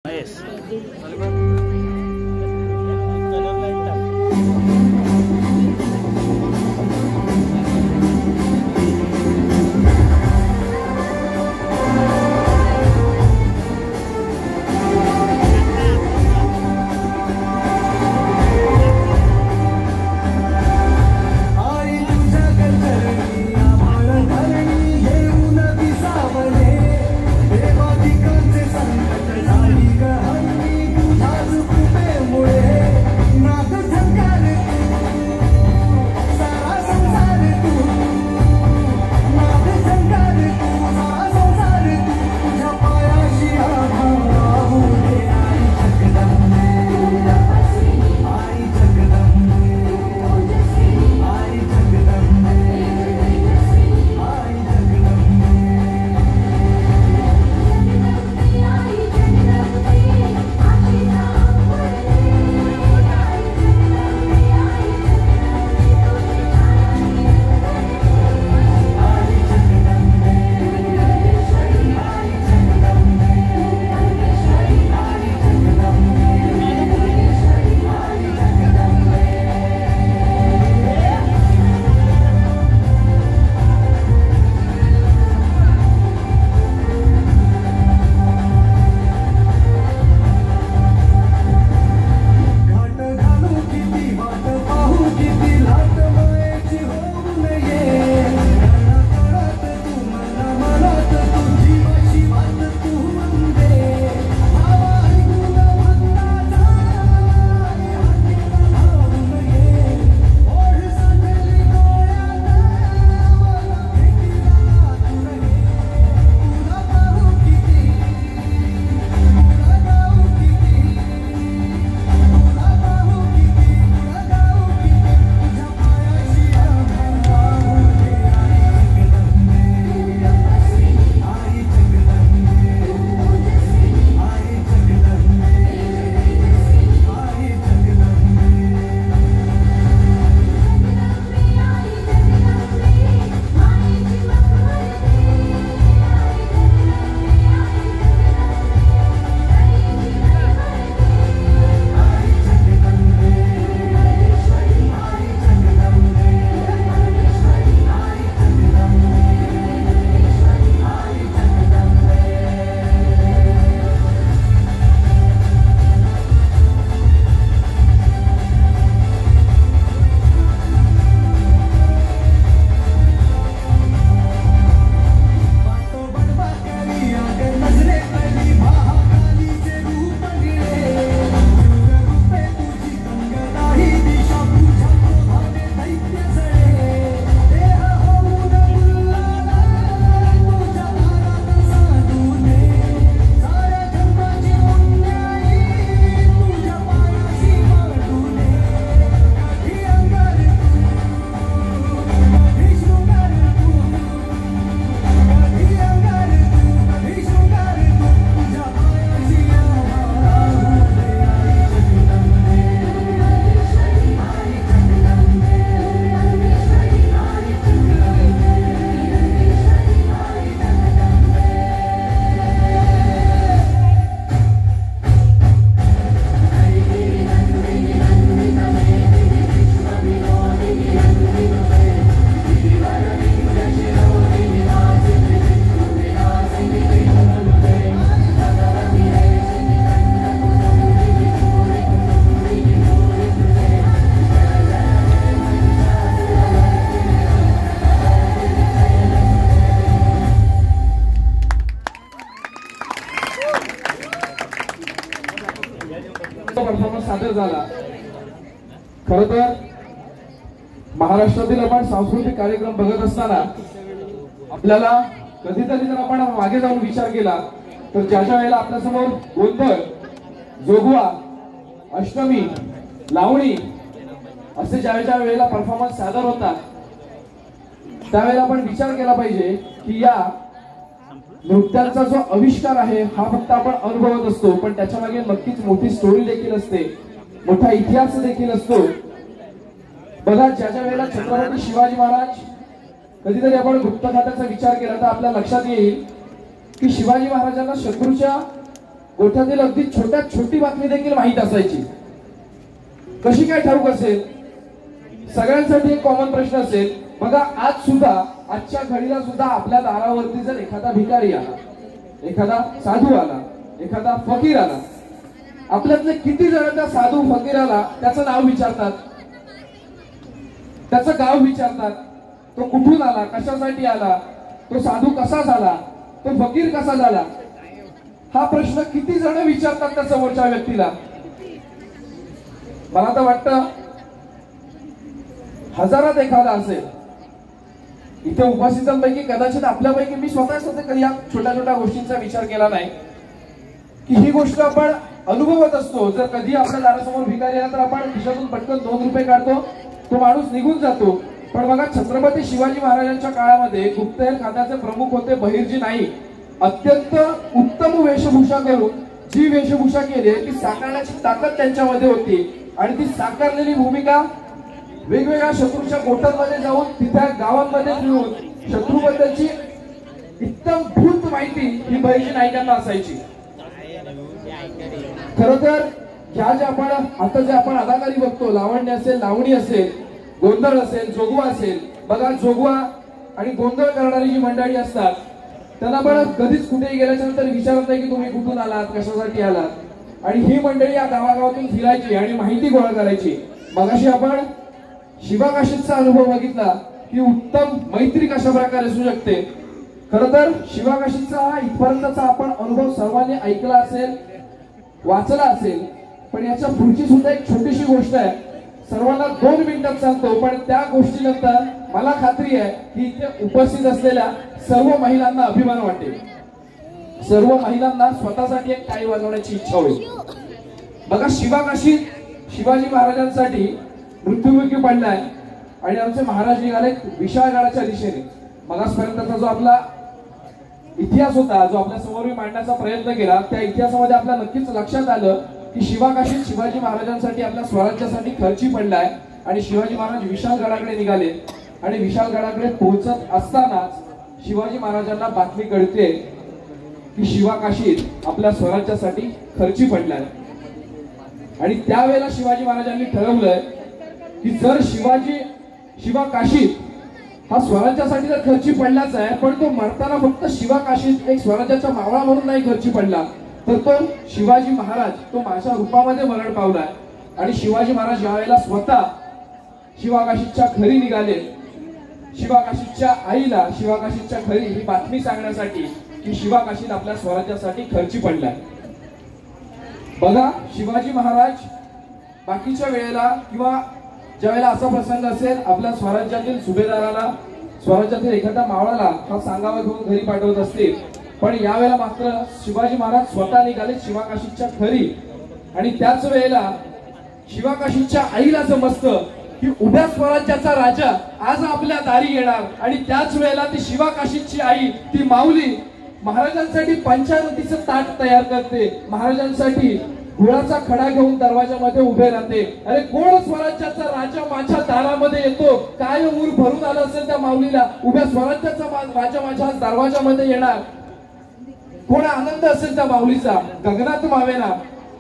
Yes. Performance सादर झाला। खरं तर महाराष्ट्रातील आपण सांस्कृतिक कार्यक्रम बघत असताना आपल्याला कधीतरी जर आपण मागे जाऊन विचार केला तर ज्याच्या वेळेला आपल्या समोर गोंधळ, जोगवा, अष्टमी, लावणी असे ज्या वेळेला परफॉर्मन्स सादर होतात त्यावेळेला आपण विचार केला पाहिजे की या नृत्यांचा जो आविष्कार आहे हा फक्त आपण अनुभवत असतो, पण त्याच्या मागे नक्कीच मोठी स्टोरी देखील असते, मोठा इतिहास देखील असतो। बघा ज्या वेळेला छत्रपती शिवाजी महाराज कधीतरी आपण गुप्तखात्याचा विचार केला तर आपल्या लक्षात येईल की शिवाजी महाराजांना शत्रूच्या गोठ्यातील अगदी छोट्यात छोटी बातमी देखील माहीत असायची. कशी काय ठाऊक असेल? सगळ्यांसाठी एक कॉमन प्रश्न असेल. बघा, आज सुद्धा, आजच्या घडीला सुद्धा आपल्या दारावरती जर एखादा भिकारी आला, एखादा साधू आला, एखादा फकीर आला, आपल्यातले किती जण त्या साधू फकीराला त्याचं नाव विचारतात, त्याचं गाव विचारतात, तो कुठून आला, कशासाठी आला, तो साधू कसा झाला, तो फकीर कसा झाला, हा प्रश्न किती जण विचारतात त्या समोरच्या व्यक्तीला? मला तर वाटतं हजारात एखादा असेल. इथे उपस्थितांपैकी कदाचित आपल्यापैकी मी स्वतःच कधी या छोट्या छोट्या गोष्टींचा विचार केला नाही की ही गोष्ट आपण अनुभवत असतो. जर कधी आपल्या दारासमोर भिकारी आला तर आपण खिशातून पटकन 2 रुपये काढतो, तो माणूस निघून जातो. पण बघा, छत्रपती शिवाजी महाराजांच्या काळामध्ये गुप्तहेर खात्याचे प्रमुख होते बहिर्जी नाईक. अत्यंत उत्तम वेशभूषा करून जी वेशभूषा केली ती साकारण्याची ताकद त्यांच्यामध्ये होती. आणि ती साकारलेली भूमिका वेगवेगळ्या शत्रूच्या गोठांमध्ये जाऊन तिथे गावांमध्ये फिरून शत्रूबद्दलची इत्थंभूत माहिती ही बहिर्जी नाईकांना असायची. खर तर ह्या ज्या आपण अदाकारी बघतो, लावण्य असेल, लावणी असेल, गोंधळ असेल, जोगवा असेल, बघा, जोगवा आणि गोंधळ करणारी जी मंडळी असतात त्यांना पण कधीच कुठेही गेल्याच्या नंतर विचारत नाही की तुम्ही कुठून आलात, कशासाठी आलात. आणि ही मंडळी या गावागावातून फिरायची आणि माहिती गोळा करायची. मगाशी आपण शिवाकाशीचा अनुभव बघितला की उत्तम मैत्री कशा प्रकारे असू शकते. खरं तर शिवाकाशीचा हा इथपर्यंतचा आपण अनुभव सर्वांनी ऐकला असेल, वाचला असेल. पण याच्या पुढची सुद्धा एक छोटीशी गोष्ट आहे, सर्वांना 2 मिनिटात सांगतो. पण त्या गोष्टीनंतर मला खात्री आहे की इथे उपस्थित असलेल्या सर्व महिलांना अभिमान वाटेल, सर्व महिलांना स्वतःसाठी एक टाळी वाजवण्याची इच्छा होईल. बघा, शिवाकाशीत शिवाजी महाराजांसाठी मृत्युमुखी पडलाय आणि आमचे महाराज निघाले विशाळगडाच्या दिशेने. मगासपर्यंतचा जो आपला इतिहास होता, जो आपल्या समोर मी मांडण्याचा प्रयत्न केला, त्या इतिहासामध्ये आपल्या नक्कीच लक्षात आलं की शिवाकाशीत शिवाजी महाराजांसाठी, आपल्या स्वराज्यासाठी खर्ची पडलाय. आणि शिवाजी महाराज विशाळगडाकडे निघाले आणि विशाळगडाकडे पोहोचत असतानाच शिवाजी महाराजांना बातमी कळते की शिवाकाशीत आपल्या स्वराज्यासाठी खर्ची पडलाय. आणि त्यावेळेला शिवाजी महाराजांनी ठरवलंय की जर शिवाकाशीत हा स्वराज्यासाठी तर खर्ची पडलाच आहे, पण तो मरताना फक्त शिवाकाशीत एक स्वराज्याचा मावळा म्हणून नाही खर्ची पडला, तर तो शिवाजी महाराज तो माझ्या रूपामध्ये मरण पावलाय. आणि शिवाजी महाराज यावेळेला स्वतः शिवाकाशीच्या घरी निघाले, शिवाकाशीच्या आईला शिवाकाशीच्या घरी ही बातमी सांगण्यासाठी की शिवाकाशीत आपल्या स्वराज्यासाठी खर्ची पडलाय. बघा, शिवाजी महाराज बाकीच्या वेळेला किंवा ज्या वेळेला असा प्रसंग असेल, आपल्या स्वराज्यातील सुभेदाराला, स्वराज्यातील एखाद्या मावळाला हा सांगावा घेऊन घरी पाठवत असतील. पण यावेळेला मात्र शिवाजी महाराज स्वतः निघाले शिवाकाशीच्या घरी. आणि त्याच वेळेला शिवाकाशीच्या आईला समजतं की उभ्या स्वराज्याचा राजा आज आपल्या दारी येणार. आणि त्याच वेळेला ती शिवाकाशीची आई, ती माऊली महाराजांसाठी पंचारतीचं ताट तयार करते, महाराजांसाठी गुळाचा खडा घेऊन दरवाजामध्ये उभे राहते. अरे, कोण स्वराज्याचा राजा माझ्या दारामध्ये येतो, काय ऊर भरून आलं असेल त्या माऊलीला, उभ्या स्वराज्याचा राजा माझ्या दरवाजामध्ये येणार, कोण आनंद असेल त्या माऊलीचा, गगनात मावेना.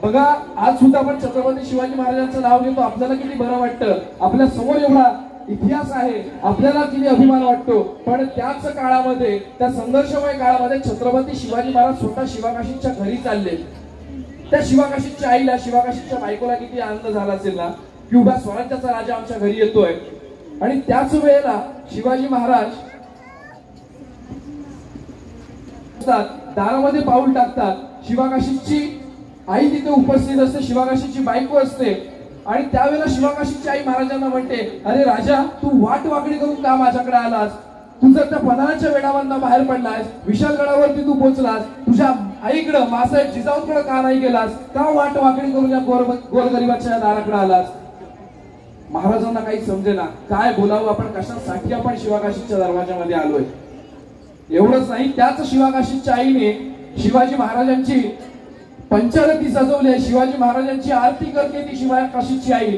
बघा, आज सुद्धा आपण छत्रपती शिवाजी महाराजांचं नाव घेतो, आपल्याला किती बरं वाटतं, आपल्या समोर एवढा इतिहास आहे, आपल्याला किती अभिमान वाटतो. पण त्याच काळामध्ये, त्या संघर्षमय काळामध्ये छत्रपती शिवाजी महाराज स्वतः शिवाकाशीच्या घरी चालले. त्या शिवाकाशीच्या आईला, शिवाकाशीच्या बायकोला किती आनंद झाला असेल ना की उभ्या स्वराज्याचा राजा आमच्या घरी येतोय. आणि त्याच वेळेला शिवाजी महाराज दारामध्ये पाऊल टाकतात. शिवाकाशीची आई तिथे उपस्थित असते, शिवाकाशीची बायको असते. आणि त्यावेळेला शिवाकाशीची आई महाराजांना म्हणते, अरे राजा, तू वाट वाकडी करून का माझ्याकडे आलास, तू जर त्या पणाच्या वेडावरनं बाहेर पडलास, विशाळगडावरती तू पोहोचलास, तुझ्या आईकडं मासाहेब जिजाऊकडे का नाही गेलास, का वाट वाकडी करून या गोरगरिबाच्या दाराकडे आलास. महाराजांना काही समजेना, काय बोलावं आपण, कशासाठी आपण शिवाकाशीच्या दरवाजामध्ये आलोय. एवढंच नाही, त्याच शिवाकाशीच्या आईने शिवाजी महाराजांची पंचारती सजवली आहे, शिवाजी महाराजांची आरती करते ती शिवाकाशीची आई.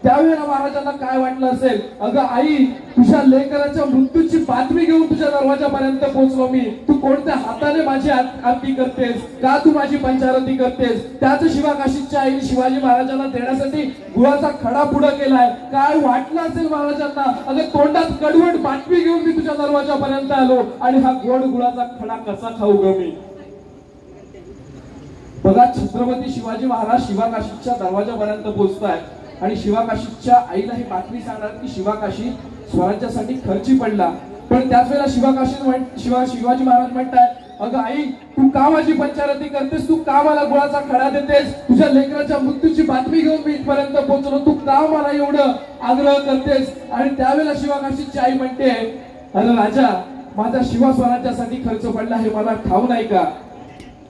त्यावेळेला महाराजांना काय वाटलं असेल, अगं आई तुझ्या लेकराच्या मृत्यूची बातमी घेऊन तुझ्या दरवाजापर्यंत पोहोचलो मी, तू कोणत्या हाताने माझी आरती करतेस, का तू माझी पंचारती करतेस? त्याच शिवाकाशीच्या आईने शिवाजी महाराजांना देण्यासाठी गुळाचा खडा पुढे केलाय. काय वाटलं असेल महाराजांना, अगं तोंडात कडवट बातमी घेऊन मी तुझ्या दरवाजापर्यंत आलो आणि हा गोड गुळाचा खडा कसा खाऊ ग मी? बघा, छत्रपती शिवाजी महाराज शिवाकाशीच्या दरवाजापर्यंत पोहोचताय आणि शिवाकाशीच्या आईला ही बातमी सांगणार की शिवाकाशी स्वराज्यासाठी खर्ची पडला. पण त्याच वेळेला शिवाजी महाराज म्हणताय, अगं आई तू का माझी पंचारती करतेस, तू का मला गुळाचा खडा देतेस, तुझ्या लेकराच्या मृत्यूची बातमी घेऊन मी इथपर्यंत पोहोचलो, तू का मला एवढं आग्रह करतेस? आणि त्यावेळेला शिवाकाशीची आई म्हणते, अरे राजा, माझा शिवा स्वराज्यासाठी खर्च पडला हे मला ठाऊक नाही का?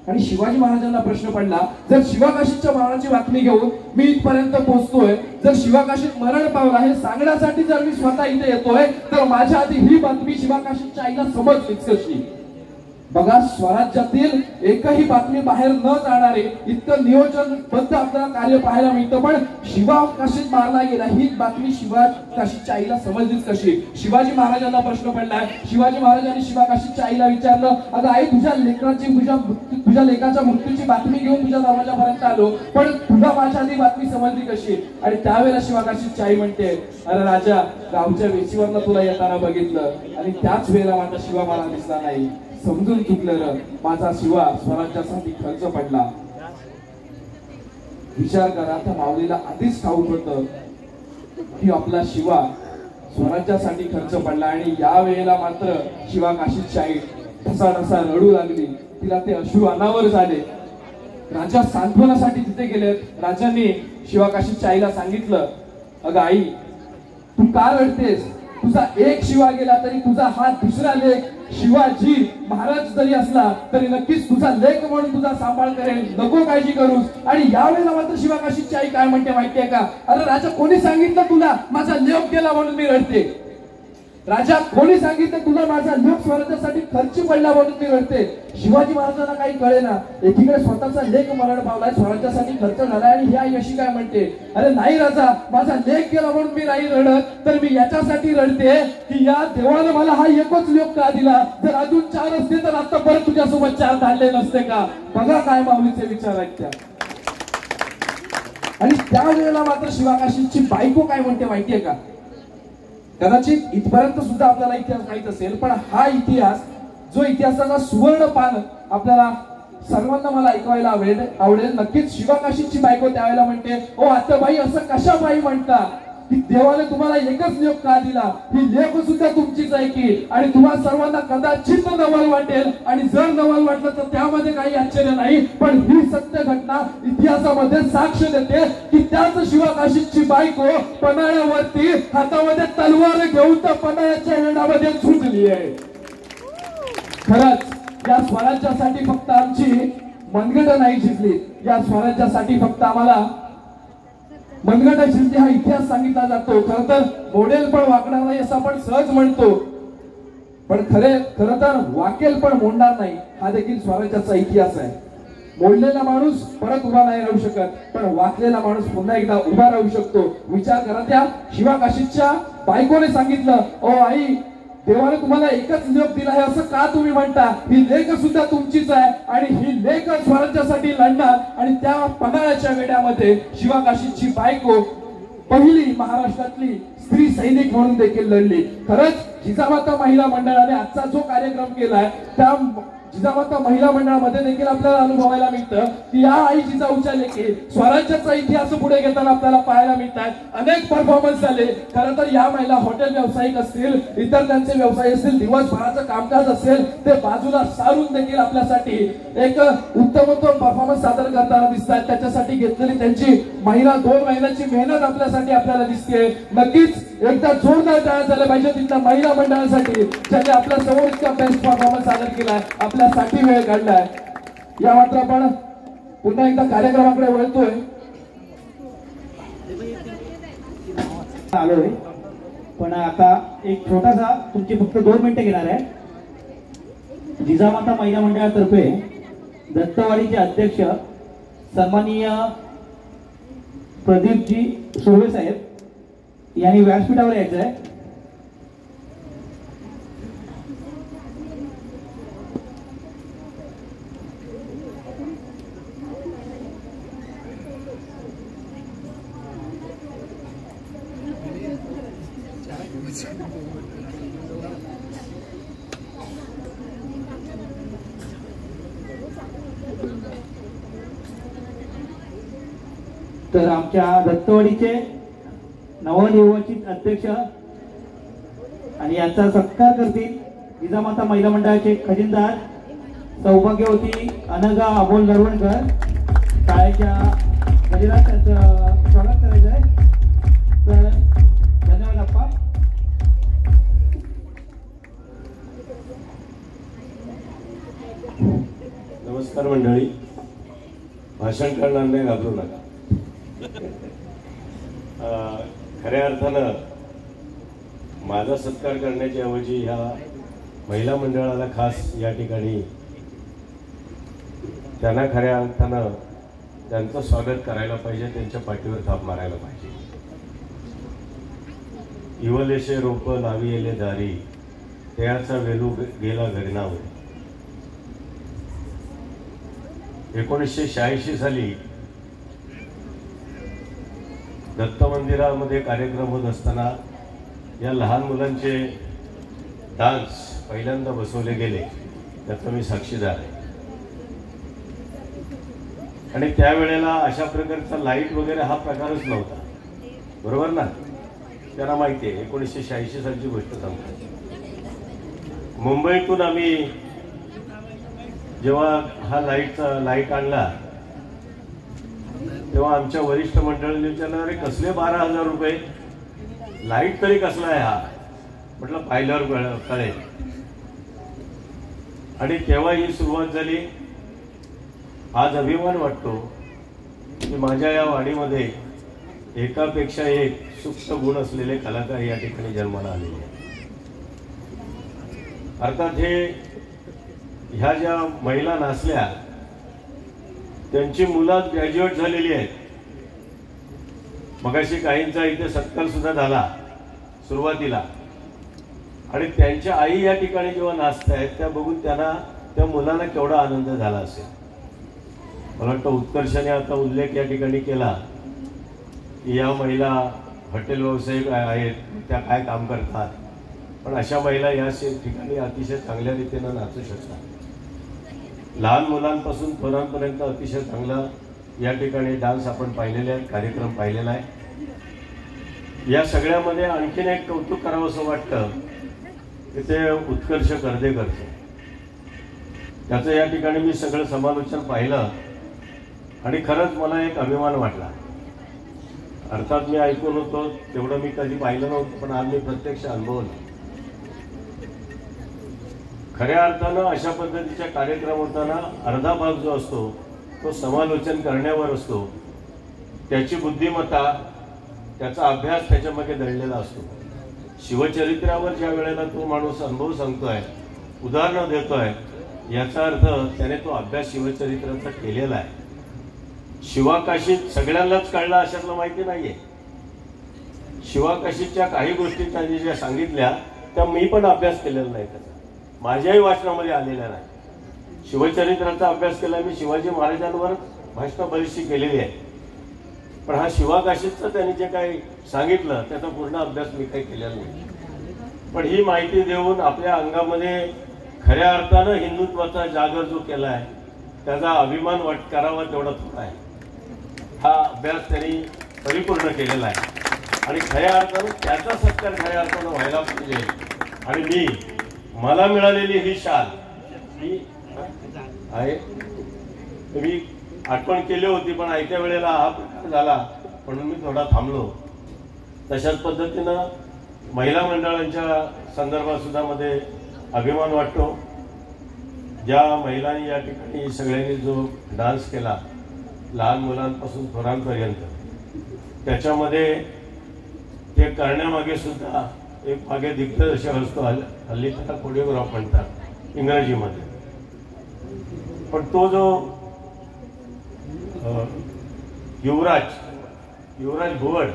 आणि शिवाजी महाराजांना प्रश्न पडला, जर शिवाकाशीच्या मरणाची बातमी घेऊन मी इथपर्यंत पोहोचतोय, जर शिवाकाशीत मरण पावला हे सांगण्यासाठी जर मी स्वतः इथे येतोय, तर माझ्या आधी ही बातमी शिवाकाशीच्या आईला समजलीच कशी? बघा, स्वराज्यातील एकही बातमी बाहेर न जाणारे इतकं नियोजनबद्ध आपल्याला कार्य पाहायला मिळतं. पण शिवाकाशीत मारला गेला ही बातमी शिवाकाशीच्या आईला समजलीच कशी? शिवाजी महाराजांना प्रश्न पडलाय. शिवाजी महाराजांनी शिवाकाशीच्या आईला विचारलं, अगं आई तुझ्या लेकाच्या मृत्यूची बातमी घेऊन तुझ्या दरवाजापर्यंत आलो, पण तुला माझ्या आधी बातमी समजली कशी? आणि त्यावेळेला शिवाकाशीची आई म्हणते, अरे राजा, गावच्या वेशीवरनं तुला येताना बघितलं आणि त्याच वेळेला माझा शिवा मला दिसला नाही, समजून चुकलं र, माझा शिवा स्वराज्यासाठी खर्च पडला. विचार करा, त्या माऊलीला आधीच ठाऊक होतं की आपला शिवा स्वराज्यासाठी खर्च पडला आणि या वेळेला मात्र शिवाकाशीची आई ढसाढसा रडू लागली. तिला ते अश्रू अनावर झाले. राजा सांत्वनासाठी तिथे गेले. राजांनी शिवाकाशीच्या आईला सांगितलं, अगं आई तू का रडतेस? तुझा एक शिवा गेला तरी तुझा हा दुसरा लेख शिवाजी महाराज जरी असला तरी नक्कीच तुझा लेख म्हणून तुझा सांभाळ करेल, नको काळजी करूस. आणि यावेळेला मात्र शिवाकाशीची आई काय म्हणते माहितीये का? अरे राजा, कोणी सांगितलं तुला माझा लेख गेला म्हणून मी रडते? राजा, कोणी सांगितलं तुला माझा लेख स्वराज्यासाठी खर्ची पडला म्हणून मी रडते? शिवाजी महाराजांना काही कळेना. एकीकडे स्वतःचा लेख मरण पावलाय, स्वराज्यासाठी खर्च झालाय आणि ही आई अशी काय म्हणते, अरे नाही राजा, माझा लेख गेला म्हणून मी नाही रडत, तर मी याच्यासाठी रडते की या देवाने मला हा एकच लेख का दिला? जर अजून 4 असते तर आता परत तुझ्यासोबत 4 धाडले नसते का? बघा काय माऊलीचे विचार आहेत त्या. आणि त्यावेळेला मात्र शिवाकाशीची बायको काय म्हणते माहितीये का? कदाचित इथपर्यंत सुद्धा आपल्याला इतिहास माहित असेल, पण हा इतिहास जो इतिहासाचा सुवर्ण पान आपल्याला सर्वांना मला ऐकवायला आवडेल. नक्कीच शिवाकाशीची बायको त्यावेळेला म्हणते, ओ आत्याबाई, असं कशा बाई म्हणता की देवाने तुम्हाला एकच लेख का दिला? ही लेख सुद्धा तुमचीच आहे की? आणि तुम्हाला सर्वांना कदाचित नवल वाटेल आणि जर नवल वाटलं तर त्यामध्ये काही आश्चर्य नाही, पण ही सत्य घटना इतिहासामध्ये साक्ष देते की त्याच शिवाकाशीची बायको पन्हाळ्यावरती हातामध्ये तलवार घेऊन तर पन्हाळ्याच्या वेडामध्ये झुंजली आहे. खरंच या स्वराज्यासाठी फक्त आमची मनगट नाही झिजली, या स्वराज्यासाठी फक्त आम्हाला मनगट झिजली हा इतिहास सांगितला जातो. खरं तर मोडेल पण वाकणार नाही असं आपण सहज म्हणतो, पण खरं तर वाकेल पण मोडणार नाही हा देखील स्वराज्याचा इतिहास आहे. मोडलेला माणूस परत उभा नाही राहू शकत, पण वाकलेला माणूस पुन्हा एकदा उभा राहू शकतो. विचार करा, त्या शिवाकाशीच्या बायकोने सांगितलं, ओ आई, देवाने तुम्हाला एकच लेख दिला आहे असं का तुम्ही म्हणता? ही लेख सुद्धा तुमचीच आहे आणि ही लेख स्वराज्यासाठी लढणार. आणि त्या पन्हाळ्याच्या वेड्यामध्ये शिवाकाशीची बायको पहिली महाराष्ट्रातली स्त्री सैनिक म्हणून देखील लढली. खरंच जिजामाता महिला मंडळाने आजचा जो कार्यक्रम केलाय त्या जिजामाता महिला मंडळामध्ये देखील आपल्याला अनुभवायला मिळतं की या आई जिजाऊच्या लेखी स्वराज्याचा इतिहास पुढे घेताना आपल्याला पाहायला मिळतात. अनेक परफॉर्मन्स झाले. खरं तर या महिला हॉटेल व्यावसायिक असतील, इतर त्यांचे व्यवसाय असतील, दिवसभराचं कामकाज असेल, ते बाजूला सारून देखील आपल्यासाठी एक उत्तमोत्तम परफॉर्मन्स सादर करताना दिसतात. त्याच्यासाठी घेतलेली त्यांची महिला 2 महिन्याची मेहनत आपल्यासाठी आपल्याला दिसते. नक्कीच एकदा जोरदार टाळ्या झाल्या पाहिजे तिथल्या महिला मंडळासाठी ज्यांनी आपल्या समोर इतका बेस्ट परफॉर्मन्स सादर केलाय, आपल्यासाठी वेळ काढलाय. या मात्र आपण पुन्हा एकदा कार्यक्रमाकडे वळतोय. आलोय पण आता एक छोटासा तुमची फक्त 2 मिनिटं घेणार आहे. जिजामाता महिला मंडळातर्फे दत्तवाडीचे अध्यक्ष सन्माननीय प्रदीपजी सुर्वे साहेब यांनी व्यासपीठावर यायचं आहे. तर आमच्या दत्तवाडीचे नवनिर्वाचित अध्यक्ष आणि यांचा सत्कार करतील जिजामाता महिला मंडळाचे खजिनदार सौभाग्यवती अनघा अमोल नरवणकर. शाळेच्या गजरात त्यांचं स्वागत करायचं आहे. तर धन्यवाद अप्पा. नमस्कार मंडळी. भाषण करणार नाही, घाबरू नका. खऱ्या अर्थानं माझा सत्कार करण्याच्या ऐवजी ह्या महिला मंडळाला खास या ठिकाणी त्यांना खऱ्या अर्थानं त्यांचं स्वागत करायला पाहिजे, त्यांच्या पाठीवर थाप मारायला पाहिजे. इवलेशे रोप लावी येले दारी, त्याचा वेलू गेला गगनावर. 1986 साली दत्त मंदिरामध्ये कार्यक्रम होत असताना या लहान मुलांचे डान्स पहिल्यांदा बसवले गेले, त्याचा मी साक्षीदार आहे. आणि त्यावेळेला अशा प्रकारचा लाईट वगैरे हा प्रकारच नव्हता, बरोबर ना? त्यांना माहिती आहे. 1986 सालची गोष्ट सांगतो. मुंबईतून आम्ही जेव्हा हा लाईट आणला तेव्हा आमच्या वरिष्ठ मंडळींनी विचारलं, अरे कसले 12,000 रुपये, लाईट तरी कसला आहे हा? म्हटलं पाहिल्यावर कळेल. आणि तेव्हा ही सुरुवात झाली. आज अभिमान वाटतो की माझ्या या वाडीमध्ये एकापेक्षा एक सुप्त गुण असलेले कलाकार या ठिकाणी जन्माला आलेले. अर्थात ह्या ज्या महिला नाचल्या त्यांची मुलं ग्रॅज्युएट झालेली आहेत. मगाशी काहींचा इथे सत्कार सुद्धा झाला सुरुवातीला. आणि त्यांच्या आई या ठिकाणी जेव्हा नाचतायत त्या बघून त्यांना, त्या मुलांना केवढा आनंद झाला असेल. मला वाटतं उत्कर्षाने आता उल्लेख या ठिकाणी केला की या महिला हॉटेल व्यावसायिक आहेत, त्या काय काम करतात, पण अशा महिला या ठिकाणी अतिशय चांगल्या रीतीनं नाचू शकतात. लहान मुलांपासून थोरांपर्यंत अतिशय चांगला या ठिकाणी डान्स आपण पाहिलेले आहेत, कार्यक्रम पाहिलेला आहे. या सगळ्यामध्ये आणखीन एक कौतुक करावं असं वाटतं की ते उत्कर्ष कर्देकरचं. त्याचं या ठिकाणी मी सगळं समालोचन पाहिलं आणि खरंच मला एक अभिमान वाटला. अर्थात मी ऐकून होतो, तेवढं मी कधी पाहिलं नव्हतं, पण आज मी प्रत्यक्ष अनुभवलं. खऱ्या अर्थानं अशा पद्धतीचा कार्यक्रम होताना अर्धा भाग जो असतो तो समालोचन करण्यावर असतो. त्याची बुद्धिमत्ता, त्याचा अभ्यास त्याच्यामध्ये दडलेला असतो. शिवचरित्रावर ज्या वेळेला तो माणूस अनुभव सांगतोय, उदाहरणं देतोय, याचा अर्थ त्याने तो अभ्यास शिवचरित्राचा केलेला आहे. शिवाकाशीत सगळ्यांनाच कळलं अशातलं माहिती नाहीये. शिवाकाशीच्या काही गोष्टी त्यांनी ज्या सांगितल्या त्या मी पण अभ्यास केलेला नाही, त्याचा माझ्याही वाचनामध्ये आलेल्या नाही. शिवचरित्राचा अभ्यास केला मी, शिवाजी महाराजांवर भाषणं बरीचशी केलेली आहे, पण हा शिवाकाशीचं त्यांनी जे काही सांगितलं त्याचा पूर्ण अभ्यास मी काही केलेला नाही. पण ही माहिती देऊन आपल्या अंगामध्ये खऱ्या अर्थानं हिंदुत्वाचा जागर जो केला आहे त्याचा अभिमान करावा तेवढा थोडा आहे. हा अभ्यास त्यांनी परिपूर्ण केलेला आहे आणि खऱ्या अर्थानं त्याचा सत्कार खऱ्या अर्थानं व्हायला पाहिजे. आणि मला मिळालेली ही शाल ही आहे, मी आठवण केली होती, पण आयत्या वेळेला हा प्रकार झाला म्हणून मी थोडा थांबलो. तशाच पद्धतीनं महिला मंडळांच्या संदर्भात सुद्धा मध्ये अभिमान वाटतो. ज्या महिलांनी या ठिकाणी सगळ्यांनी जो डान्स केला, लहान मुलांपासून थोरांपर्यंत, त्याच्यामध्ये ते करण्यामागे सुद्धा एक मागे दिग्दर्शक असतो, हल्ली त्याला कोरिओग्राफ म्हणतात इंग्रजीमध्ये. पण तो जो युवराज भुवड,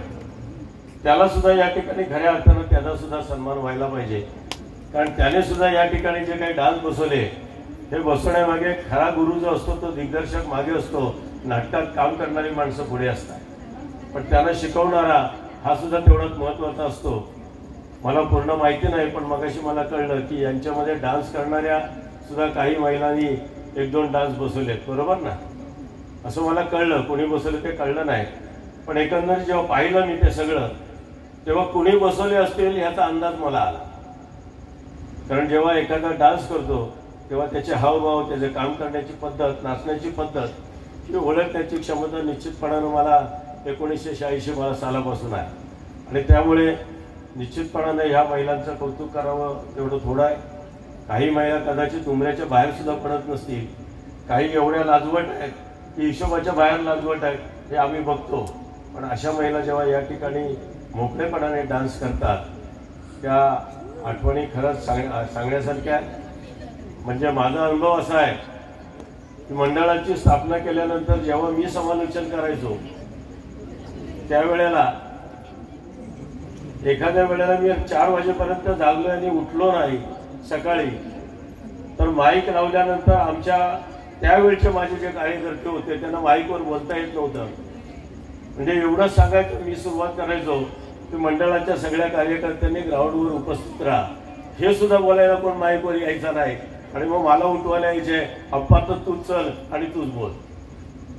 त्याला सुद्धा या ठिकाणी खऱ्या अर्थानं त्याचा सुद्धा सन्मान व्हायला पाहिजे, कारण त्याने सुद्धा या ठिकाणी जे काही डान्स बसवले हे बसवण्यामागे खरा गुरु जो असतो तो दिग्दर्शक मागे असतो, नाटकात काम करणारी माणसं पुढे असतात, पण त्यांना शिकवणारा हा सुद्धा तेवढाच महत्त्वाचा असतो. मला पूर्ण माहिती नाही, पण मगाशी मला कळलं की यांच्यामध्ये डान्स करणाऱ्या सुद्धा काही महिलांनी 1-2 डान्स बसवलेत, बरोबर ना? असं मला कळलं. कोणी बसवले ते कळलं नाही, पण एकंदरीत जेव्हा पाहिलं मी ते सगळं तेव्हा कुणी बसवले असतील याचा अंदाज मला आला. कारण जेव्हा एखादा डान्स करतो तेव्हा त्याचे हावभाव, त्याचे काम करण्याची पद्धत, नाचण्याची पद्धत ही ओळखण्याची क्षमता निश्चितपणानं मला 1986 सालापासून आहे. आणि त्यामुळे निश्चितपणानं ह्या महिलांचं कौतुक करावं तेवढं थोडं आहे. काही महिला कदाचित उमऱ्याच्या बाहेर सुद्धा पडत नसतील, काही एवढ्या लाजवट आहेत की हिशोबाच्या बाहेर लाजवट आहेत, हे आम्ही बघतो. पण अशा महिला जेव्हा या ठिकाणी मोकळेपणाने डान्स करतात त्या आठवणी खरंच सांगण्यासारख्या आहेत. म्हणजे माझा अनुभव असा आहे की मंडळाची स्थापना केल्यानंतर जेव्हा मी समालोचन करायचो त्यावेळेला एखाद्या वेळेला मी 4 वाजेपर्यंत जागलो आणि उठलो नाही सकाळी, तर माईक लावल्यानंतर आमच्या त्यावेळचे माझे जे कार्यकर्ते होते त्यांना माईकवर बोलता येत नव्हतं. म्हणजे एवढंच सांगायचं मी सुरुवात करायचो की मंडळाच्या सगळ्या कार्यकर्त्यांनी ग्राउंडवर उपस्थित राहा, हे सुद्धा बोलायला कोण माईकवर यायचा नाही. आणि मग मला उठवायला यायचे, अप्पा तर तूच चल आणि तूच बोल.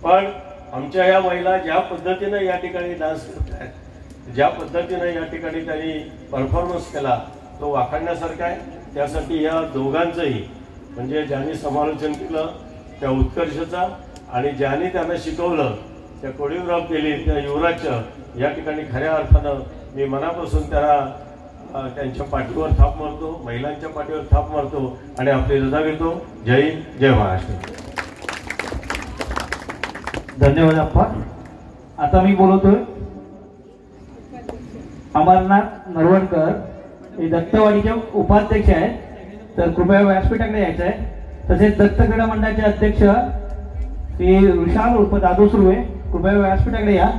पण आमच्या ह्या महिला ज्या पद्धतीनं या ठिकाणी डान्स करत आहेत, ज्या पद्धतीनं या ठिकाणी त्यांनी परफॉर्मन्स केला तो वाखाणण्यासारखा आहे. त्यासाठी या दोघांचंही, म्हणजे ज्यांनी समालोचन केलं त्या उत्कर्षचा आणि ज्यांनी त्यांना शिकवलं त्या कोरिओग्राफ केली त्या युवराजचं, या ठिकाणी खऱ्या अर्थानं मी मनापासून त्यांच्या पाठीवर थाप मारतो, महिलांच्या पाठीवर थाप मारतो आणि आपली रजा घेतो. जय हिंद, जय महाराष्ट्र. धन्यवाद अप्पा. आता मी बोलतोय अमरनाथ नरवणकर, हे दत्तवाडीचे उपाध्यक्ष आहेत, तर कृपया व्यासपीठाकडे यायचं आहे. तसेच दत्त क्रीडा मंडळाचे अध्यक्ष श्री विशाल उर्फ दादू सुर्वे, कृपया व्यासपीठाकडे या.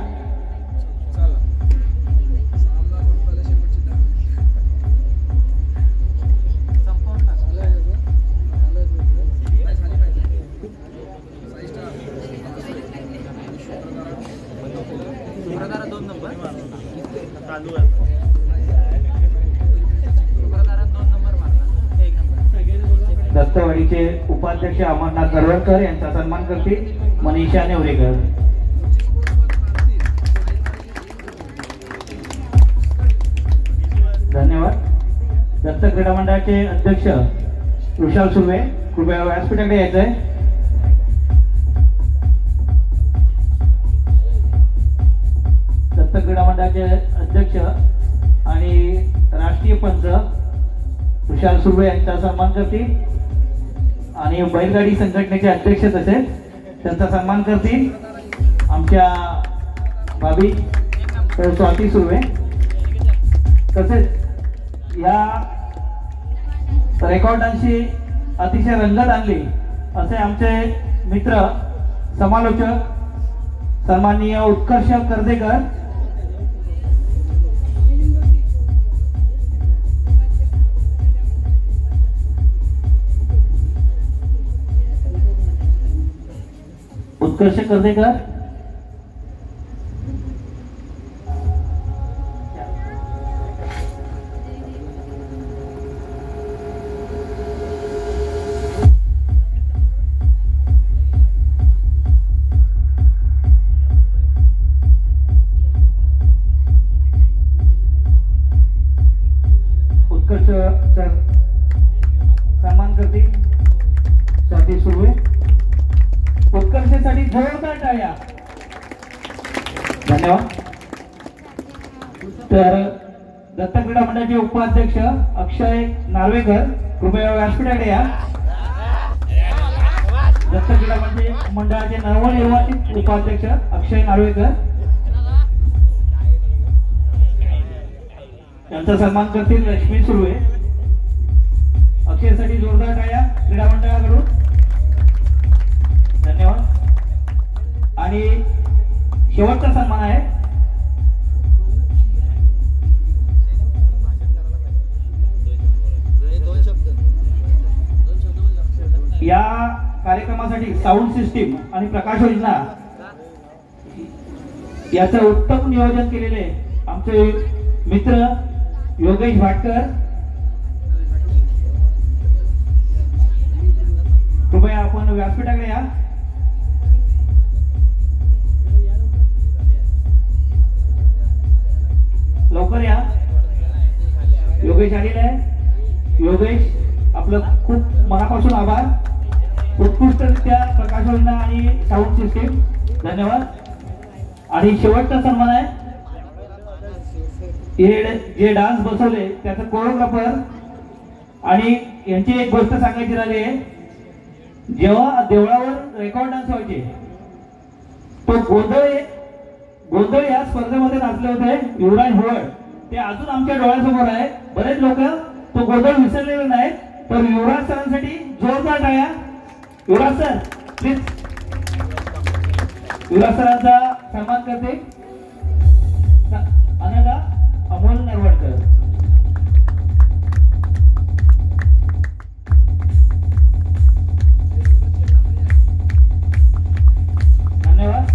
दत्तवाडीचे उपाध्यक्ष अमरनाथ नरवणकर यांचा सन्मान करतील मनीषा नेवरेकर. धन्यवाद. दत्त क्रीडा मंडळाचे अध्यक्ष विशाल सुर्वे, कृपया व्यासपीठाकडे यायचं आहे. दत्त क्रीडा मंडळाचे अध्यक्ष आणि राष्ट्रीय पंच विशाल सुर्वे यांचा सन्मान करतील आणि बैलगाडी संघटनेचे अध्यक्ष तसेच त्यांचा सन्मान करतील आमच्या भाभी स्वाती सुर्वे. तसेच या रेकॉर्डांशी अतिशय रंगत आणली असे आमचे मित्र समालोचक सन्माननीय उत्कर्ष कर्देकर, उत्कर्ष कर्देकर, सन्मान करतील स्वाती सुर्वे. उत्कर्षासाठी जोरदार टाळ्या. धन्यवाद. तर दत्त क्रीडा मंडळाचे उपाध्यक्ष अक्षय नार्वेकर, कृपया व्यासपीठाकडे या. दत्त क्रीडा मंडळाचे नवनिर्वाचित उपाध्यक्ष अक्षय नार्वेकर यांचा सन्मान करतील रश्मी सुर्वे. अक्षयसाठी जोरदार टाळ्या क्रीडा मंडळाकडून. धन्यवाद. आणि शेवटचा सन्मान आहे ऑटोमॅटिक साऊंड सिस्टीम आणि प्रकाश योजना याचं उत्तम नियोजन केलेले आमचे मित्र योगेश भाटकर, कृपया आपण व्यासपीठाकडे या. लवकर या. योगेश आलेला आहे. योगेश आपलं खूप मनापासून आभार. उत्कृष्टरित्या प्रकाश योजना आणि साऊंड सिस्टीम, धन्यवाद. आणि शेवटचा सन्मान आहे हे जे डान्स बसवले त्याचा कोरिओग्राफर. आणि यांची एक गोष्ट सांगायची राहिली आहे, जेव्हा देवळावर रेकॉर्ड डान्स व्हायचे तो गोंधळ या स्पर्धेमध्ये नाचले होते युवराज होळ. ते अजून आमच्या डोळ्यासमोर आहे. बरेच लोक तो गोंधळ विसरलेले नाहीत. तर युवराज सरांसाठी जोरदार टाळ्या. युवराज सर प्लीज. युवराज सरांचा सन्मान करते अनघा अमोल नरवडकर. धन्यवाद.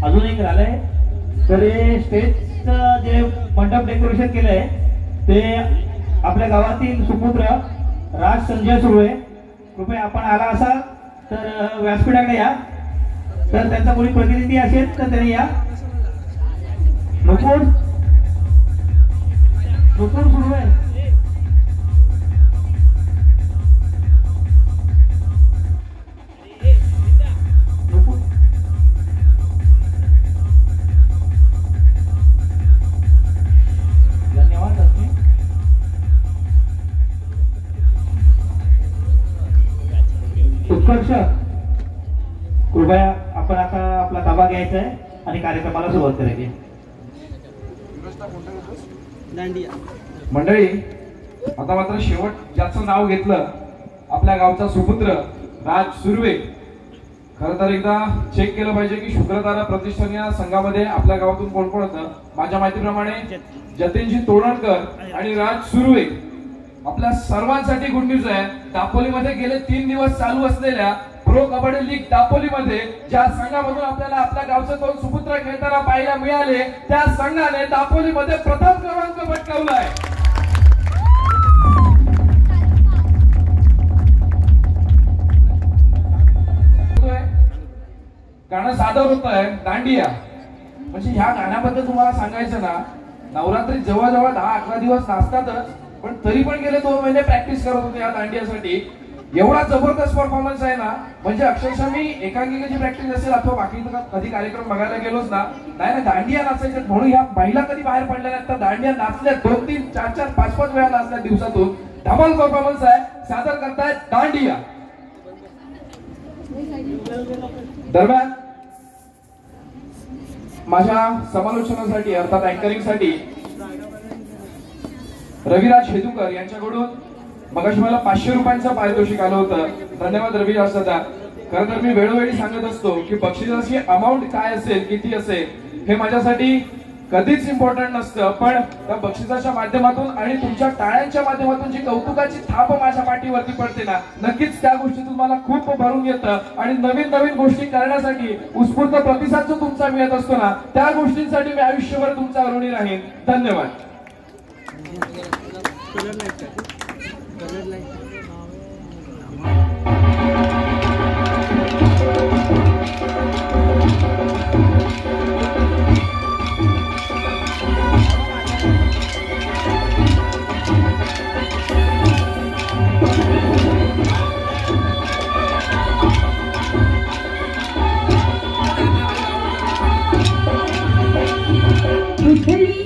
अजून एक राहिलंय. तर हे स्टेजचं जे मंडप डेकोरेशन केलंय ते आपल्या गावातील सुपुत्र राज संजय सुर्वे. कृपया आपण आला असाल तर व्यासपीठाकडे या. तर त्यांचा कोणी प्रतिनिधी असेल तर त्यांनी या. नुपूर सुर्वे. धन्यवाद. उत्कर्ष, कृपया आपण आता आपला ताबा घ्यायचा आहे आणि कार्यक्रमाला सुरुवात करायची. मंडळी, आता मात्र शेवट ज्याचं नाव घेतलं आपल्या गावचा सुपुत्र राज सुर्वे. खरं तर एकदा चेक केलं पाहिजे की शुक्रतारा प्रतिष्ठान या संघामध्ये आपल्या गावातून कोण कोण होतं. माझ्या माहितीप्रमाणे जतीनजी तोडणकर आणि राज सुर्वे. आपल्या सर्वांसाठी गुड न्यूज आहे. दापोलीमध्ये गेले 3 दिवस चालू असलेल्या प्रो कबड्डी लीग दापोलीमध्ये ज्या संघामधून आपल्याला आपल्या गावचे 2 सुपुत्र खेळताना पाहायला मिळाले त्या संघाने दापोलीमध्ये प्रथम क्रमांक पटकावलाय. गाणं सादर होत आहे दांडिया. म्हणजे ह्या गाण्याबद्दल तुम्हाला सांगायचं ना, नवरात्री जवळजवळ 10-11 दिवस नाचतातच, पण तरी पण गेले 2 महिने प्रॅक्टिस करत होते या दांडियासाठी. एवढा जबरदस्त परफॉर्मन्स आहे ना, म्हणजे अक्षरशः मी एकांकिकेची प्रॅक्टिस असेल अथवा बाकी कधी कार्यक्रम बघायला गेलोच ना, नाही दांडिया नाचायचे म्हणून ह्या महिला कधी बाहेर पडल्या नाहीत. तर दांडिया नाचल्या 2-3, 4-4, 5-5 वेळा नाचल्या दिवसातून. धमाल परफॉर्मन्स आहे. सादर करतायत दांडिया. दरम्यान माझ्या समालोचनासाठी अर्थात अँकरिंगसाठी रविराज हेदुकर यांच्याकडून मगाशी मला 500 रुपयांचं पारितोषिक आलं होतं. धन्यवाद रविराज दादा. खरं तर मी वेळोवेळी सांगत असतो की बक्षिसाची अमाऊंट काय असेल, किती असेल हे माझ्यासाठी कधीच इम्पॉर्टंट नसतं, पण त्या बक्षिसाच्या माध्यमातून आणि तुमच्या टाळ्यांच्या माध्यमातून जी कौतुकाची थाप माझ्या पाठीवरती पडते ना, नक्कीच त्या गोष्टीतून मला खूप भरून येतं. आणि नवीन नवीन गोष्टी करण्यासाठी उत्स्फूर्त प्रतिसाद जो तुमचा मिळत असतो ना, त्या गोष्टींसाठी मी आयुष्यभर तुमचा ऋणी राहीन. धन्यवाद. उठली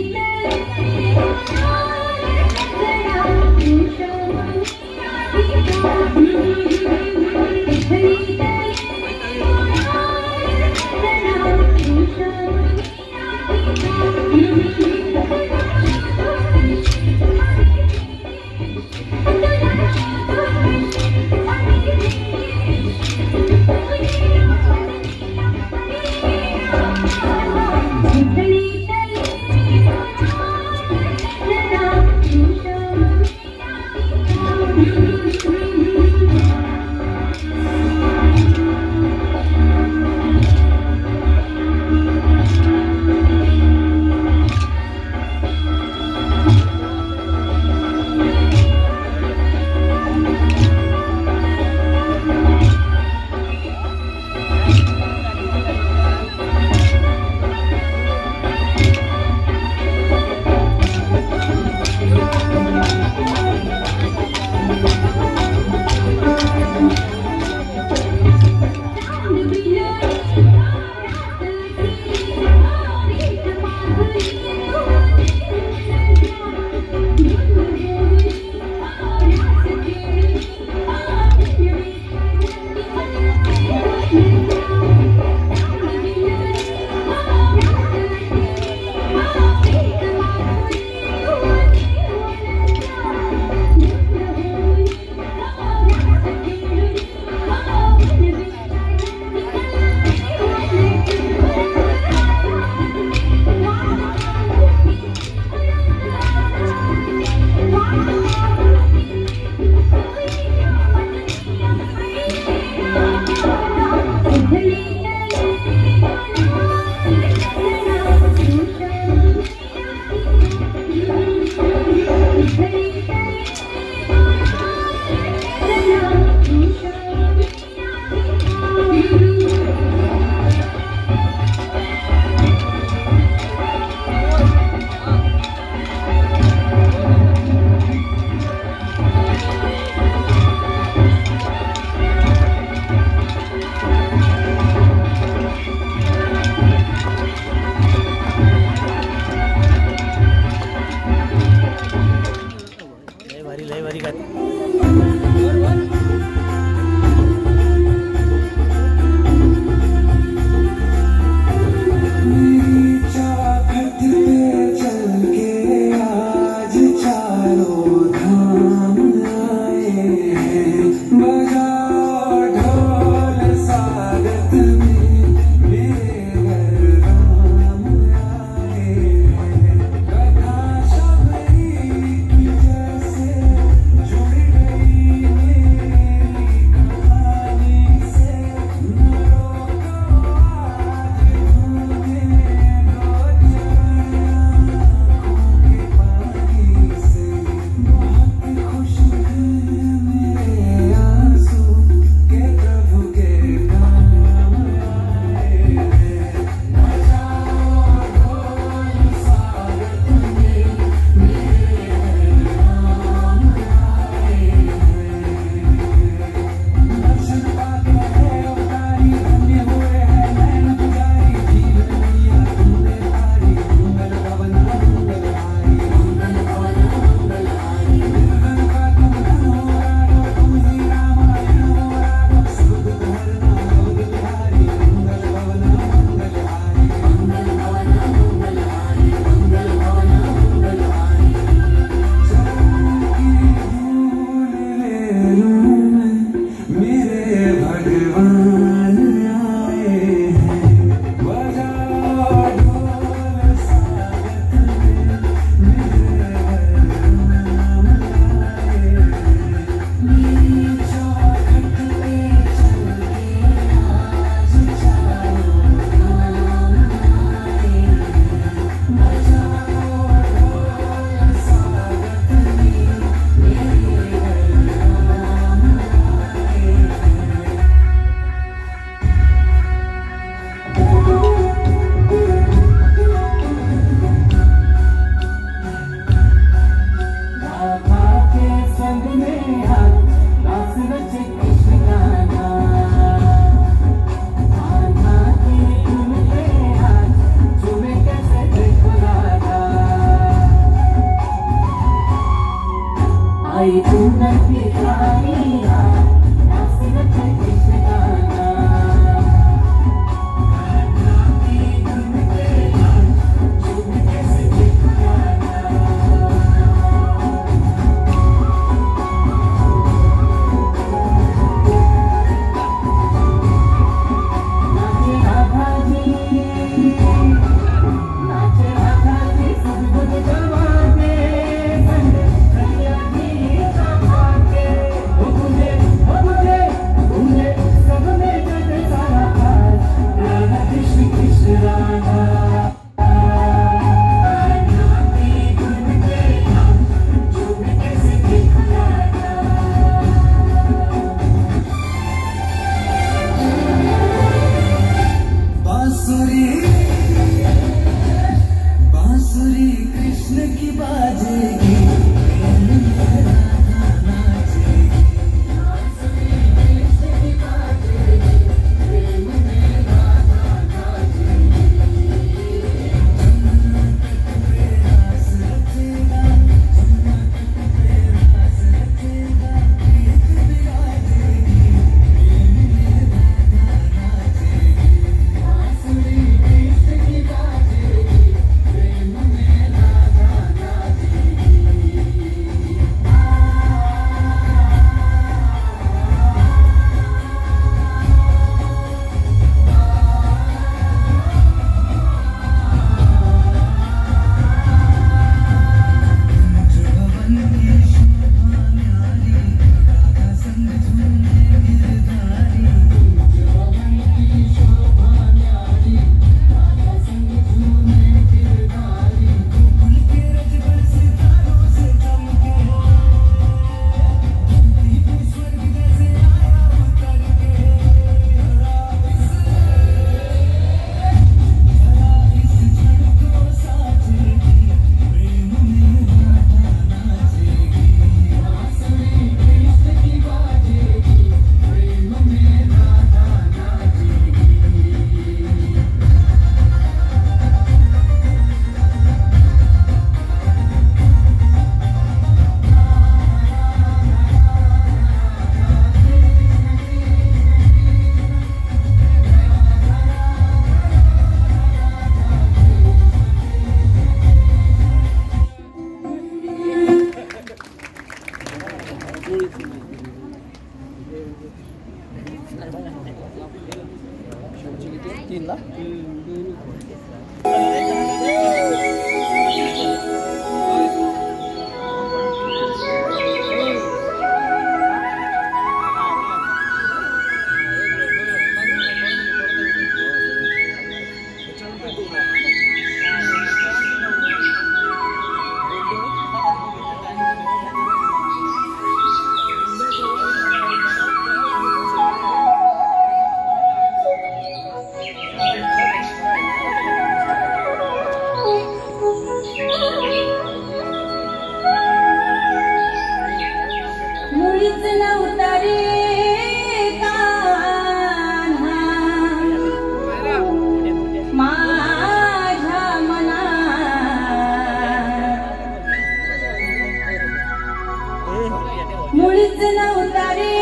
मुळीच नव्हता रे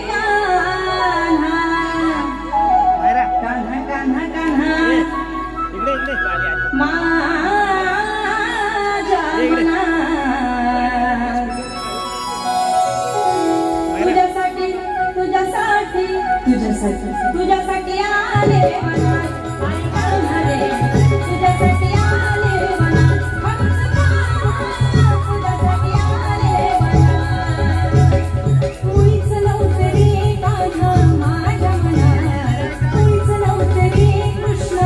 कान्हा कान्हा कान्हा कान्हा माझ्या मनात तुझ्यासाठी तुझ्यासाठी तुझ्यासाठी तुझ्यासाठी आले मनात आई कान्हा रे तुझ्यासाठी आले मनात तुझ्यासाठी आले मनात मुळीच नव्हतं रे कान्हा माझ्या मनात मुळीच नव्हतं रे कृष्ण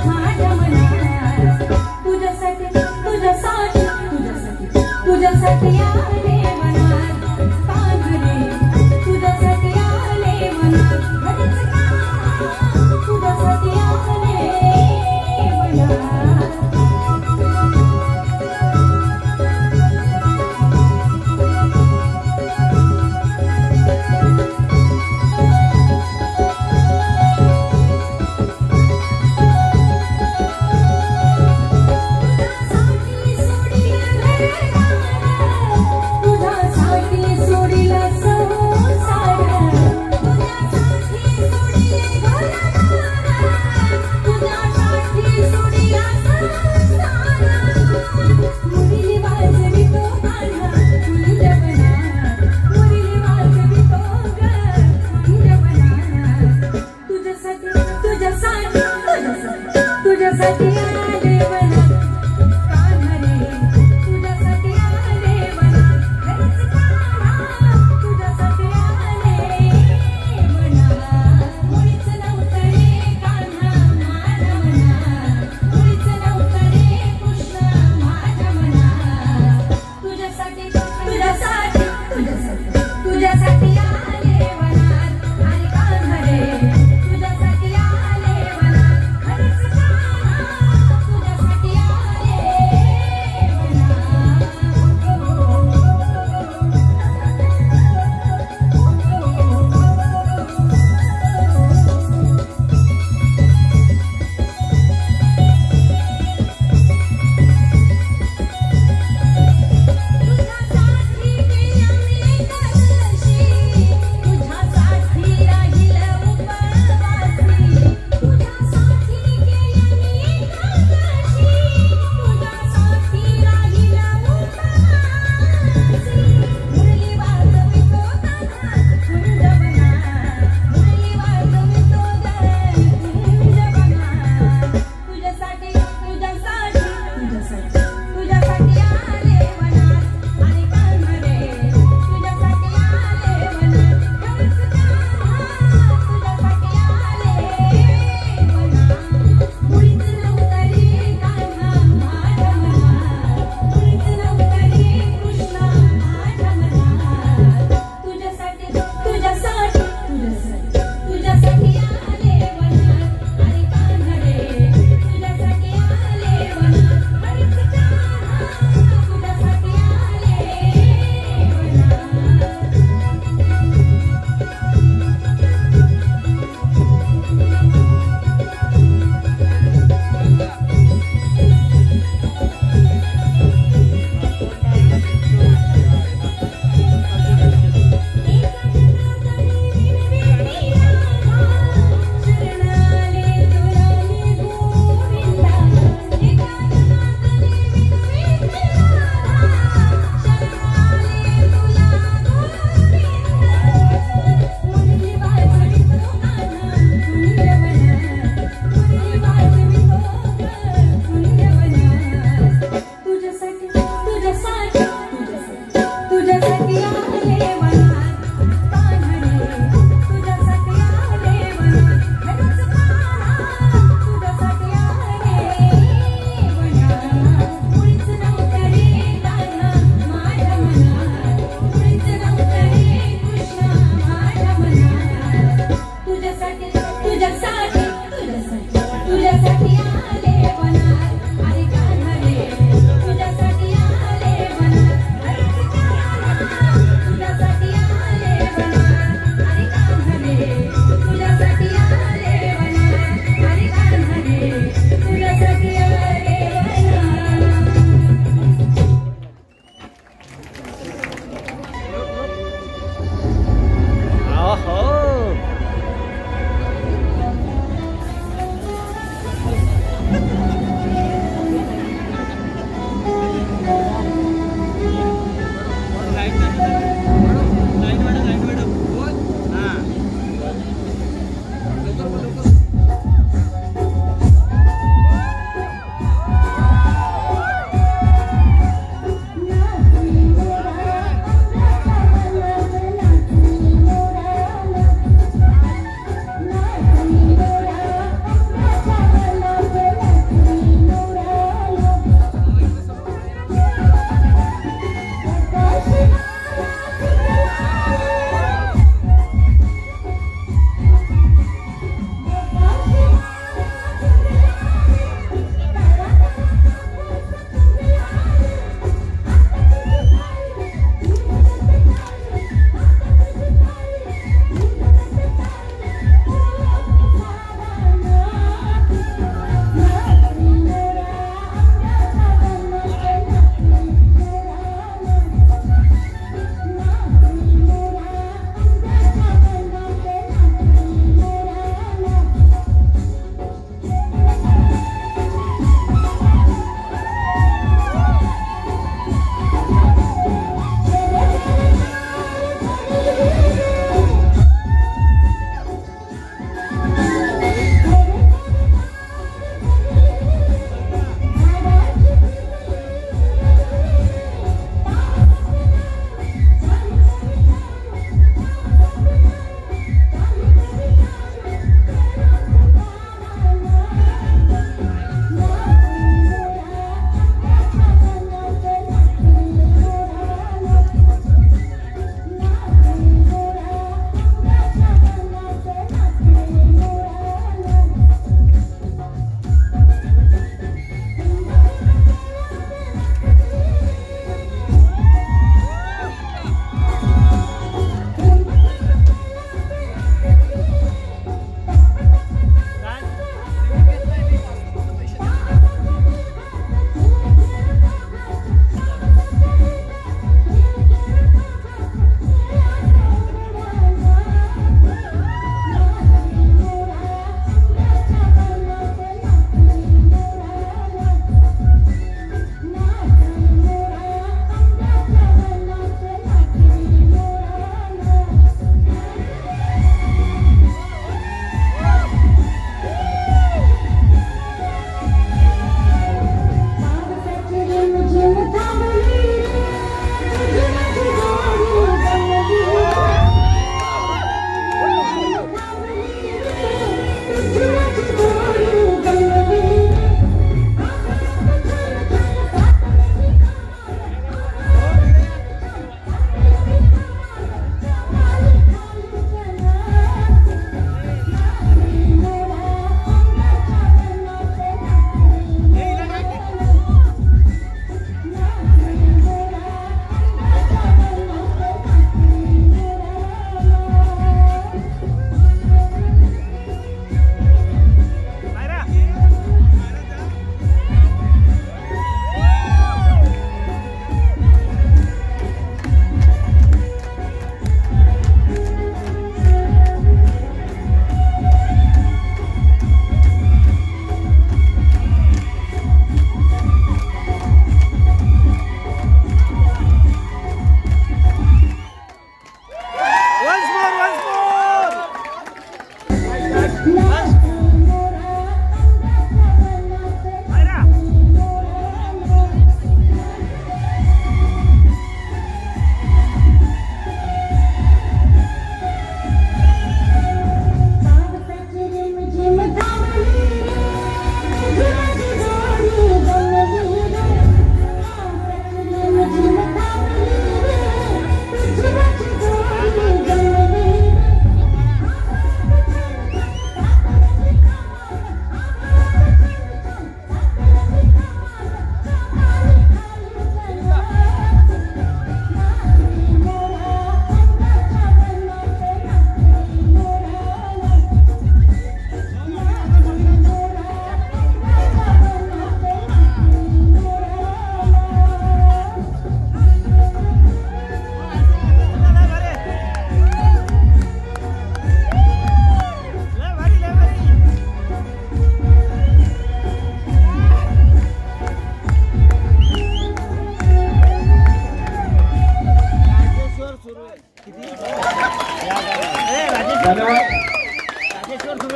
माझ्या मनात तुझ्यासाठी तुझ्यासाठी तुझ्यासाठी तुझ्यासाठी आले मनात कान्हा रे तुझ्यासाठी आले मनात खरंच कान्हा तुझ्यासाठी आले मनात तुझ्यासाठी सोडीला संसार तुझ्यासाठी सोडीला तुझ्यासाठी सोडीला संसार मुरली वाजवी तो कान्हा तुझ्या मनात मुरली वाजवी तो ग तुझ्या मनात तुझ्यासाठी तुझ्यासाठी तुझ्यासाठी तुझ्यासाठी आले मनात कान्हा रे तुझ्यासाठी आले मनात खरंच कान्हा तुझ्यासाठी आले मनात मुळीच नव्हतं रे कान्हा माझ्या मनात मुळीच नव्हतं रे कृष्ण माझ्या मनात तुझ्यासाठी तुझ्यासाठी तुझ्यासाठी तुझ्यासाठी आले मनात आणि कान्हा रे तुझ्यासाठी आले मनात खरंच कान्हा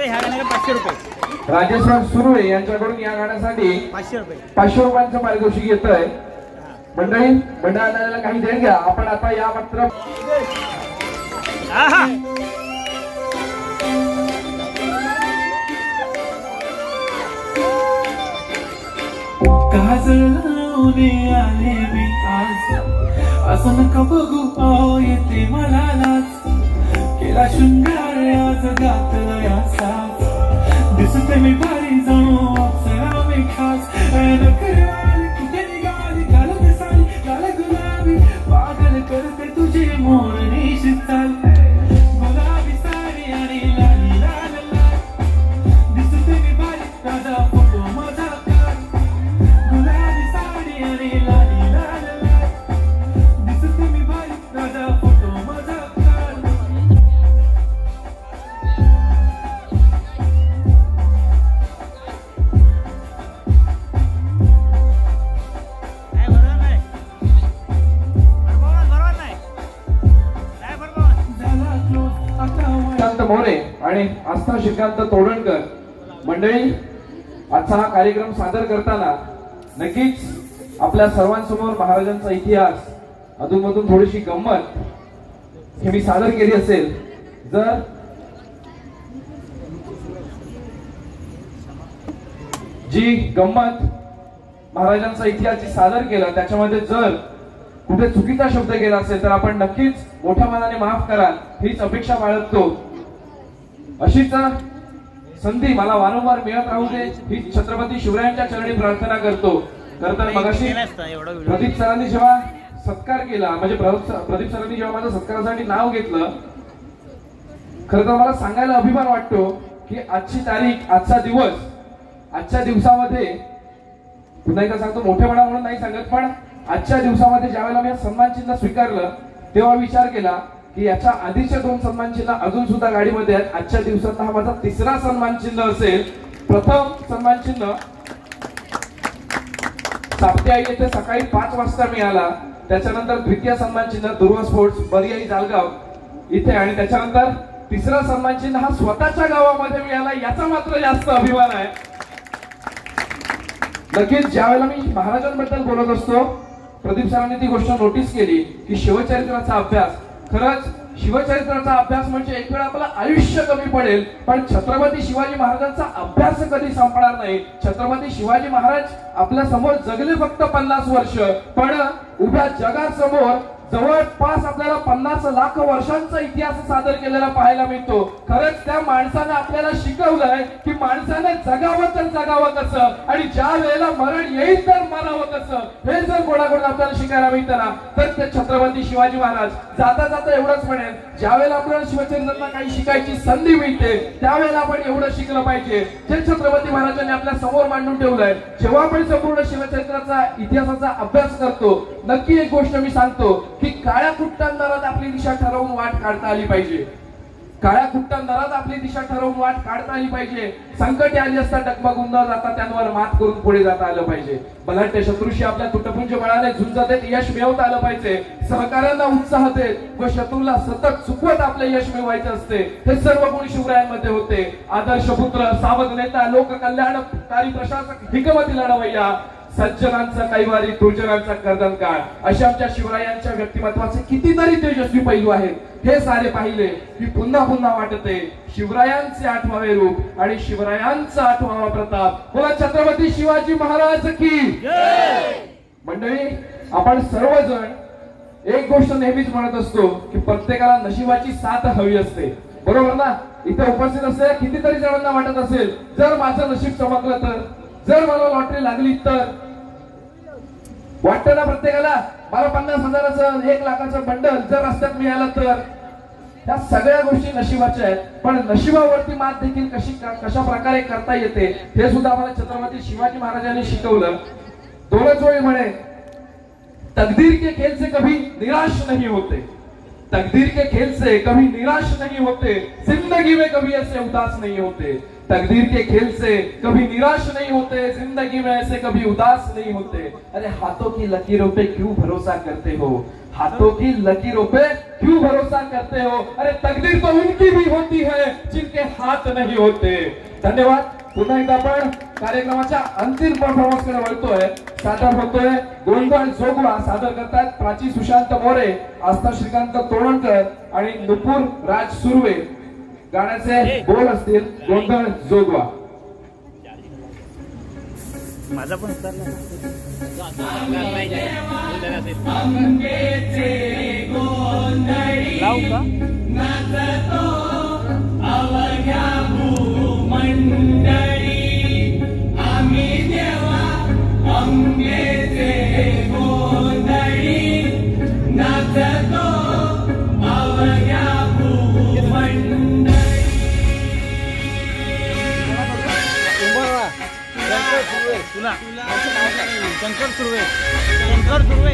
ह्या गाण्याला 500 रुपये. राजेश्वर सुर्वे यांच्याकडून या गाण्यासाठी 500 रुपये. 500 रुपयांचं पारितोषिक येतंय. मंडळी मंडळाला काही देणग्या आपण आता या मात्र काजळावणे आले मी आज, असं नका बघू येते मला लाज. केला शृंगार आज घातला या साज, दिसते मी भारी जाऊ अप्सरा मी खास. नकरवाली कुठे निघाली घालते साडी लाल गुलाबी, पागल करते तुझे मोरणी शिचाल. गुलाबी साडी आणि लाली लाल लाल, दिसते मी भारी ताजा फोटो माझा काढ. गुलाबी साडी आणि लाली लाल लाल, दिसते मी भारी ताजा फोटो माझा काढ. श्रीकांत मोरे आणि आस्था श्रीकांत तोडणकर मंडळी आजचा हा कार्यक्रम सादर करताना नक्कीच आपल्या सर्वांसमोर महाराजांचा इतिहास, अधूनमधून थोडीशी गंमत हे मी सादर केली असेल. जर जी गंमत महाराजांचा इतिहास जी सादर केला त्याच्यामध्ये जर कुठे चुकीचा शब्द गेला असेल तर आपण नक्कीच मोठ्या मनाने माफ कराल हीच अपेक्षा बाळगतो. अशीच संधी मला वारंवार मिळत राहू दे ही छत्रपती शिवरायांच्या चरणी प्रार्थना करतो. तर मगाशी प्रदीप सरांनी जेव्हा सत्कार केला, म्हणजे प्रदीप सरांनी जेव्हा माझ्या सत्कारासाठी नाव घेतलं, खरं तर मला सांगायला अभिमान वाटतो की आजची तारीख, आजचा दिवस, आजच्या दिवसामध्ये पुन्हा एकदा सांगतो मोठेपणा म्हणून नाही सांगत, पण आजच्या दिवसामध्ये ज्यावेळेला मी सन्मान चिन्ह स्वीकारलं तेव्हा विचार केला की याच्या आधीचे 2 सन्मान चिन्ह अजून सुद्धा गाडीमध्ये आहेत. आजच्या दिवसात हा माझा 3रा सन्मान चिन्ह असेल. प्रथम सन्मान चिन्ह साप्त्या येथे सकाळी 5 वाजता मिळाला. त्याच्यानंतर द्वितीय सन्मान चिन्ह दुर्वा स्पोर्ट्स बरियाई जालगाव इथे, आणि त्याच्यानंतर 3रा सन्मान चिन्ह हा स्वतःच्या गावामध्ये मिळाला. याचा मात्र जास्त अभिमान आहे. नक्कीच ज्यावेळेला मी महाराजांबद्दल बोलत असतो प्रदीप सरांनी ती गोष्ट नोटीस केली की शिवचरित्राचा अभ्यास, खरंच शिवचरित्राचा अभ्यास म्हणजे एक वेळ आपलं आयुष्य कमी पडेल पण छत्रपती शिवाजी महाराजांचा अभ्यास कधी संपणार नाही. छत्रपती शिवाजी महाराज आपल्या समोर जगले फक्त 50 वर्ष, पण उभ्या जगासमोर जवळपास आपल्याला 50 लाख वर्षांचा इतिहास सादर केलेला पाहायला मिळतो. खरंच त्या माणसाने आपल्याला शिकवलंय की माणसाने जगावं तर जगावं कसं, आणि ज्या वेळेला मरण येईल तर मरावं कसं, हे जर कोणाकडून आपल्याला शिकायला मिळतं ना तर ते छत्रपती शिवाजी महाराज. जाता जाता एवढंच म्हणेल, ज्या वेळेला आपल्याला शिवचरित्रांना काही शिकायची संधी मिळते त्यावेळेला आपण एवढं शिकलं पाहिजे जे छत्रपती महाराजांनी आपल्या समोर मांडून ठेवलंय. जेव्हा आपण संपूर्ण शिवचरित्राचा इतिहासाचा अभ्यास करतो नक्की एक गोष्ट मी सांगतो की काळ्या कुट्टांदरात आपली दिशा ठरवून वाट काढता आली पाहिजे. काळ्या कुट्टांदरात आपली दिशा ठरवून वाट काढता आली पाहिजे. संकटे आली असता डगमगून न जाता त्यांवर मात करून पुढे जाता आलं पाहिजे. बलाढ्य शत्रूशी आपल्या तुटपुंज बळाने झुंज देत यश मिळवता आलं पाहिजे. सहकार्यांना उत्साह देत व शत्रूला सतत चुकवत आपले यश मिळवायचे असते. हे सर्व गुण शिवरायांमध्ये होते. आदर्श पुत्र, सावध नेता, लोककल्याणकारी प्रशासक, हिकमती लढवय्या, सज्जनांचा कैवारी, दुर्जनांचा कर्दन काळ, अशा आमच्या शिवरायांच्या व्यक्तिमत्वाचे कितीतरी तेजस्वी पैलू आहेत. हे सारे पाहिले की पुन्हा पुन्हा वाटते शिवरायांचे आठवावे रूप आणि शिवरायांचा आठवावा प्रताप. बोला छत्रपती शिवाजी महाराज की जय. मंडळी, आपण सर्वजण एक गोष्ट नेहमीच म्हणत असतो की प्रत्येकाला नशिबाची साथ हवी असते, बरोबर ना? इथे उपस्थित असलेल्या कितीतरी जणांना वाटत असेल जर माझं नशीब चमकलं तर, जर मला लॉटरी लागली तर, वाटतं ना प्रत्येकाला मला 50,000चं 1 लाखाचं बंडल जर रस्त्यात मिळालं तर. त्या सगळ्या गोष्टी नशिबाच्या आहेत, पण नशिबावरती मात देखील कशा प्रकारे करता येते हे सुद्धा आम्हाला छत्रपती शिवाजी महाराजांनी शिकवलं. 2च ओळी म्हणे, तकदीर के खेल से कभी निराश नहीं होते, तकदीर के खेल से कभी निराश नहीं होते, जिंदगी में कभी ऐसे उदास नहीं होते. तकदीर के खेल से कभी निराश नहीं होते, जिंदगी में ऐसे कभी उदास नहीं होते। अरे हाथों की लकीरों पे क्यों भरोसा करते हो, हाथों की लकीरों पे क्यों भरोसा करते हो? अरे तकदीर तो उनकी भी होती है जिनके हाथ नहीं होते। धन्यवाद। पुन्हा एकदा आपण कार्यक्रमाच्या अंतिम परफॉर्मन्स कडे वळतोय। सादर होतोय गोंधळ जोगवा, सादर करतात प्राची सुशांत मोरे, आस्था श्रीकांत तोरणकर आणि नुपूर राज सुर्वे। गाण्याचे बोल असतील गोंधळ जोगवा। माझा पण लावू का? शंकर सुर्वे, शंकर सुर्वे।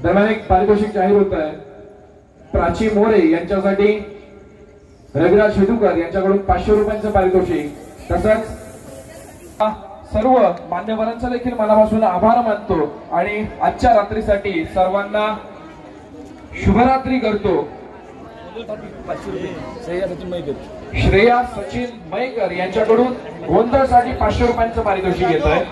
दरम्यान एक पारितोषिक जाहीर होत आहे. प्राची मोरे यांच्यासाठी रविराज शेदुकर यांच्याकडून 500 रुपयांचं पारितोषिक. तसंच सर्व मान्यवरांचा देखील मनापासून आभार मानतो आणि आजच्या रात्रीसाठी सर्वांना शुभरात्री करतो. श्रेया सचिन मयकर यांच्याकडून गोंधळसाठी 500 रुपयांचं पारितोषिक घेतोय.